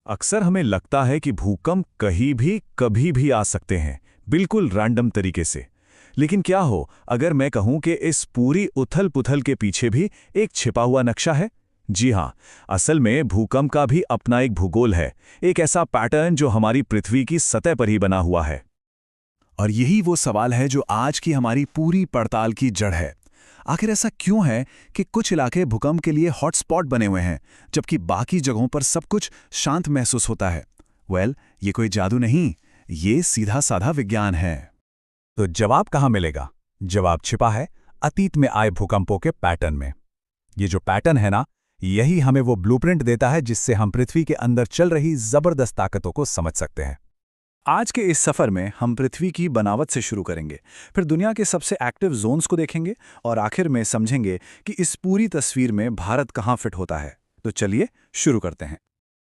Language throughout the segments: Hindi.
अक्सर हमें लगता है कि भूकंप कहीं भी कभी भी आ सकते हैं, बिल्कुल रैंडम तरीके से। लेकिन क्या हो अगर मैं कहूं कि इस पूरी उथल-पुथल के पीछे भी एक छिपा हुआ नक्शा है? जी हां, असल में भूकंप का भी अपना एक भूगोल है, एक ऐसा पैटर्न जो हमारी पृथ्वी की सतह पर ही बना हुआ है। और यही वो सवाल है जो आज की हमारी पूरी पड़ताल की जड़ है। आखिर ऐसा क्यों है कि कुछ इलाके भूकंप के लिए हॉटस्पॉट बने हुए हैं, जबकि बाकी जगहों पर सब कुछ शांत महसूस होता है? ये कोई जादू नहीं, ये सीधा साधा विज्ञान है। तो जवाब कहाँ मिलेगा? जवाब छिपा है अतीत में आए भूकंपों के पैटर्न में। ये जो पैटर्न है ना, यही हमें वो ब्लूप्रिंट देता है जिससे हम पृथ्वी के अंदर चल रही जबरदस्त ताकतों को समझ सकते हैं। आज के इस सफर में हम पृथ्वी की बनावट से शुरू करेंगे, फिर दुनिया के सबसे एक्टिव जोन्स को देखेंगे और आखिर में समझेंगे कि इस पूरी तस्वीर में भारत कहाँ फिट होता है। तो चलिए शुरू करते हैं।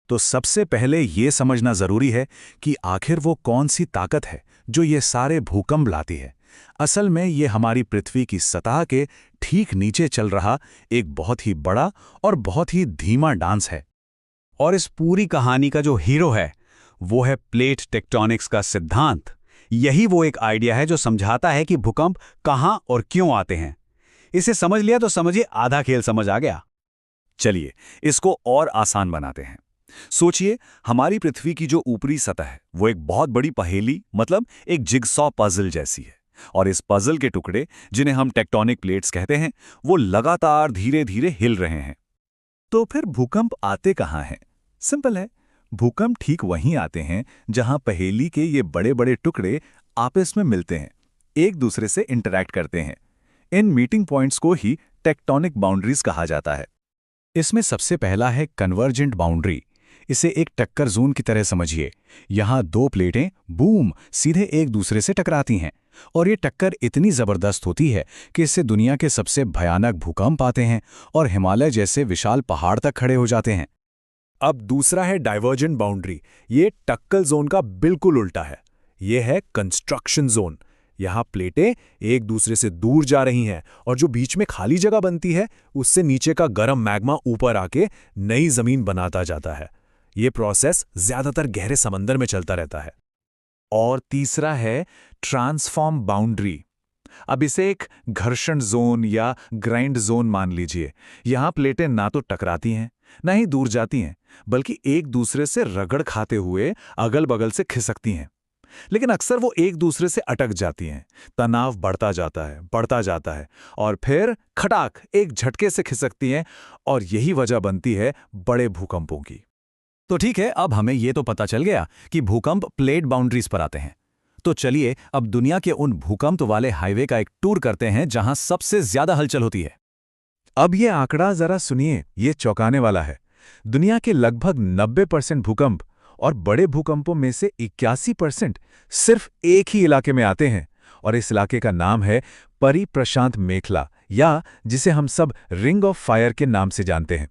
तो सबसे पहले ये समझना जरूरी है कि आखिर वो कौन सी ताकत है जो ये सारे भूकंप लाती है। असल में ये हमारी पृथ्वी की सतह के ठीक नीचे चल रहा एक बहुत ही बड़ा और बहुत ही धीमा डांस है। और इस पूरी कहानी का जो हीरो है वो है प्लेट टेक्टोनिक्स का सिद्धांत। यही वो एक आइडिया है जो समझाता है कि भूकंप कहाँ और क्यों आते हैं। इसे समझ लिया तो समझिए आधा खेल समझ आ गया। चलिए इसको और आसान बनाते हैं। सोचिए हमारी पृथ्वी की जो ऊपरी सतह है वो एक बहुत बड़ी पहेली, मतलब एक जिगसॉ पजल जैसी है। और इस पजल के टुकड़े, जिन्हें हम टेक्टोनिक प्लेट्स कहते हैं, वो लगातार धीरे धीरे हिल रहे हैं। तो फिर भूकंप आते कहाँ हैं? सिंपल है, भूकंप ठीक वहीं आते हैं जहां पहेली के ये बड़े बड़े टुकड़े आपस में मिलते हैं, एक दूसरे से इंटरैक्ट करते हैं। इन मीटिंग पॉइंट्स को ही टेक्टोनिक बाउंड्रीज कहा जाता है। इसमें सबसे पहला है कन्वर्जेंट बाउंड्री। इसे एक टक्कर जोन की तरह समझिए। यहाँ दो प्लेटें बूम सीधे एक दूसरे से टकराती हैं और ये टक्कर इतनी जबरदस्त होती है कि इससे दुनिया के सबसे भयानक भूकंप आते हैं और हिमालय जैसे विशाल पहाड़ तक खड़े हो जाते हैं। अब दूसरा है डाइवर्जेंट बाउंड्री। ये टक्कर जोन का बिल्कुल उल्टा है। ये है कंस्ट्रक्शन जोन। यहाँ प्लेटें एक दूसरे से दूर जा रही हैं और जो बीच में खाली जगह बनती है उससे नीचे का गर्म मैग्मा ऊपर आके नई जमीन बनाता जाता है। ये प्रोसेस ज्यादातर गहरे समंदर में चलता रहता है। और तीसरा है ट्रांसफॉर्म बाउंड्री। अब इसे एक घर्षण जोन या ग्राइंड जोन मान लीजिए। यहाँ प्लेटें ना तो टकराती हैं ना ही दूर जाती हैं, बल्कि एक दूसरे से रगड़ खाते हुए अगल बगल से खिसकती हैं। लेकिन अक्सर वो एक दूसरे से अटक जाती हैं। तनाव बढ़ता जाता है और फिर खटाक एक झटके से खिसकती हैं। और यही वजह बनती है बड़े भूकंपों की। तो ठीक है, अब हमें ये तो पता चल गया कि भूकंप प्लेट बाउंड्रीज पर आते हैं। तो चलिए अब दुनिया के उन भूकंप वाले हाईवे का एक टूर करते हैं जहां सबसे ज्यादा हलचल होती है। अब ये आंकड़ा जरा सुनिए, ये चौंकाने वाला है। दुनिया के लगभग 90% भूकंप और बड़े भूकंपों में से 81% सिर्फ एक ही इलाके में आते हैं। और इस इलाके का नाम है परिप्रशांत मेखला, या जिसे हम सब रिंग ऑफ फायर के नाम से जानते हैं।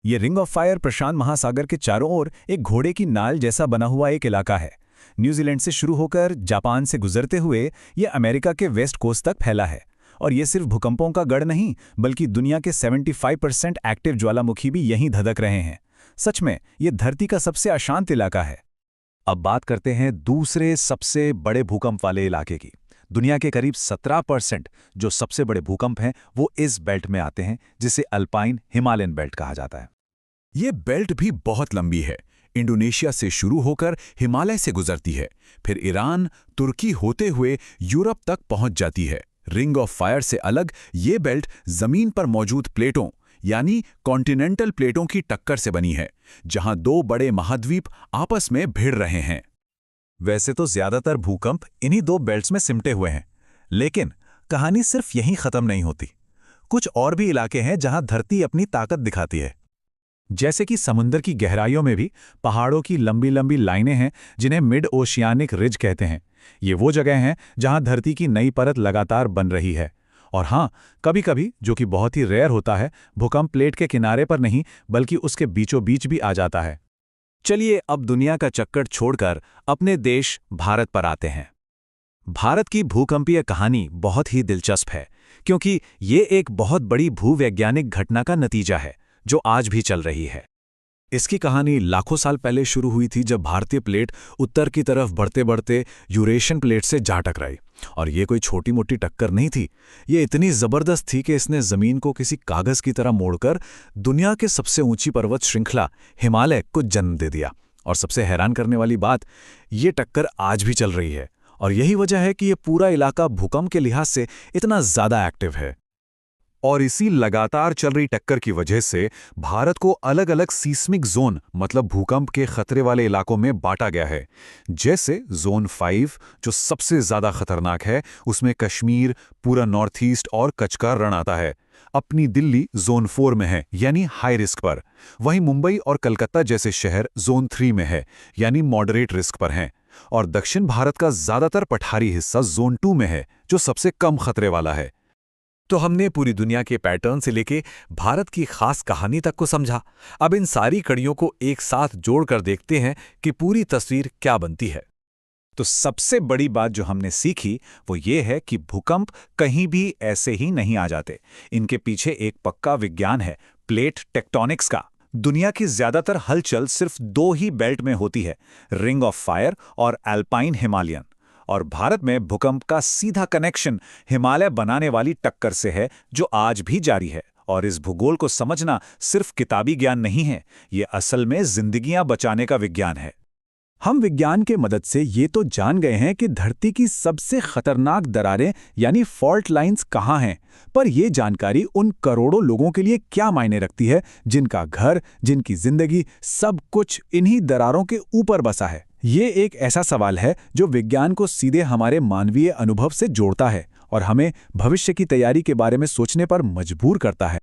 ये रिंग ऑफ फायर प्रशांत महासागर के चारों ओर एक घोड़े की नाल जैसा बना हुआ एक इलाका है। न्यूजीलैंड से शुरू होकर जापान से गुजरते हुए ये अमेरिका के वेस्ट कोस्ट तक फैला है। और ये सिर्फ भूकंपों का गढ़ नहीं, बल्कि दुनिया के 75% एक्टिव ज्वालामुखी भी यहीं धधक रहे हैं। सच में ये धरती का सबसे अशांत इलाका है। अब बात करते हैं दूसरे सबसे बड़े भूकंप वाले इलाके की। दुनिया के करीब 17% जो सबसे बड़े भूकंप हैं वो इस बेल्ट में आते हैं, जिसे अल्पाइन हिमालयन बेल्ट कहा जाता है। ये बेल्ट भी बहुत लंबी है। इंडोनेशिया से शुरू होकर हिमालय से गुजरती है, फिर ईरान, तुर्की होते हुए यूरोप तक पहुंच जाती है। रिंग ऑफ फायर से अलग ये बेल्ट जमीन पर मौजूद प्लेटों यानी कॉन्टिनेंटल प्लेटों की टक्कर से बनी है, जहां दो बड़े महाद्वीप आपस में भिड़ रहे हैं। वैसे तो ज्यादातर भूकंप इन्हीं दो बेल्ट्स में सिमटे हुए हैं, लेकिन कहानी सिर्फ यहीं खत्म नहीं होती। कुछ और भी इलाके हैं जहां धरती अपनी ताकत दिखाती है। जैसे कि समुद्र की गहराइयों में भी पहाड़ों की लंबी लंबी लाइनें हैं, जिन्हें मिड ओशियानिक रिज कहते हैं। ये वो जगह हैं जहां धरती की नई परत लगातार बन रही है। और हाँ, कभी-कभी, जो कि बहुत ही रेयर होता है, भूकंप प्लेट के किनारे पर नहीं बल्कि उसके बीचों बीच भी आ जाता है। चलिए अब दुनिया का चक्कर छोड़कर अपने देश भारत पर आते हैं। भारत की भूकंपीय कहानी बहुत ही दिलचस्प है, क्योंकि ये एक बहुत बड़ी भूवैज्ञानिक घटना का नतीजा है जो आज भी चल रही है। इसकी कहानी लाखों साल पहले शुरू हुई थी, जब भारतीय प्लेट उत्तर की तरफ बढ़ते बढ़ते यूरेशियन प्लेट से जा टकराई। और ये कोई छोटी मोटी टक्कर नहीं थी, ये इतनी जबरदस्त थी कि इसने जमीन को किसी कागज की तरह मोड़कर दुनिया के सबसे ऊंची पर्वत श्रृंखला हिमालय को जन्म दे दिया। और सबसे हैरान करने वाली बात, ये टक्कर आज भी चल रही है, और यही वजह है कि ये पूरा इलाका भूकंप के लिहाज से इतना ज्यादा एक्टिव है। और इसी लगातार चल रही टक्कर की वजह से भारत को अलग अलग सीस्मिक जोन मतलब भूकंप के खतरे वाले इलाकों में बांटा गया है। जैसे जोन 5 जो सबसे ज्यादा खतरनाक है, उसमें कश्मीर, पूरा नॉर्थ ईस्ट और कच्छ का रण आता है। अपनी दिल्ली जोन 4 में है, यानी हाई रिस्क पर। वहीं मुंबई और कलकत्ता जैसे शहर जोन 3 में है, यानी मॉडरेट रिस्क पर हैं। और दक्षिण भारत का ज्यादातर पठारी हिस्सा जोन 2 में है, जो सबसे कम खतरे वाला है। तो हमने पूरी दुनिया के पैटर्न से लेके भारत की खास कहानी तक को समझा। अब इन सारी कड़ियों को एक साथ जोड़कर देखते हैं कि पूरी तस्वीर क्या बनती है। तो सबसे बड़ी बात जो हमने सीखी वो ये है कि भूकंप कहीं भी ऐसे ही नहीं आ जाते। इनके पीछे एक पक्का विज्ञान है, प्लेट टेक्टोनिक्स का। दुनिया की ज्यादातर हलचल सिर्फ 2 ही बेल्ट में होती है, रिंग ऑफ फायर और एल्पाइन हिमालयन। और भारत में भूकंप का सीधा कनेक्शन हिमालय बनाने वाली टक्कर से है, जो आज भी जारी है। और इस भूगोल को समझना सिर्फ किताबी ज्ञान नहीं है, ये असल में जिंदगियां बचाने का विज्ञान है। हम विज्ञान के मदद से ये तो जान गए हैं कि धरती की सबसे खतरनाक दरारें यानी फॉल्ट लाइंस कहाँ हैं, पर यह जानकारी उन करोड़ों लोगों के लिए क्या मायने रखती है जिनका घर, जिनकी जिंदगी, सब कुछ इन्हीं दरारों के ऊपर बसा है। ये एक ऐसा सवाल है जो विज्ञान को सीधे हमारे मानवीय अनुभव से जोड़ता है और हमें भविष्य की तैयारी के बारे में सोचने पर मजबूर करता है।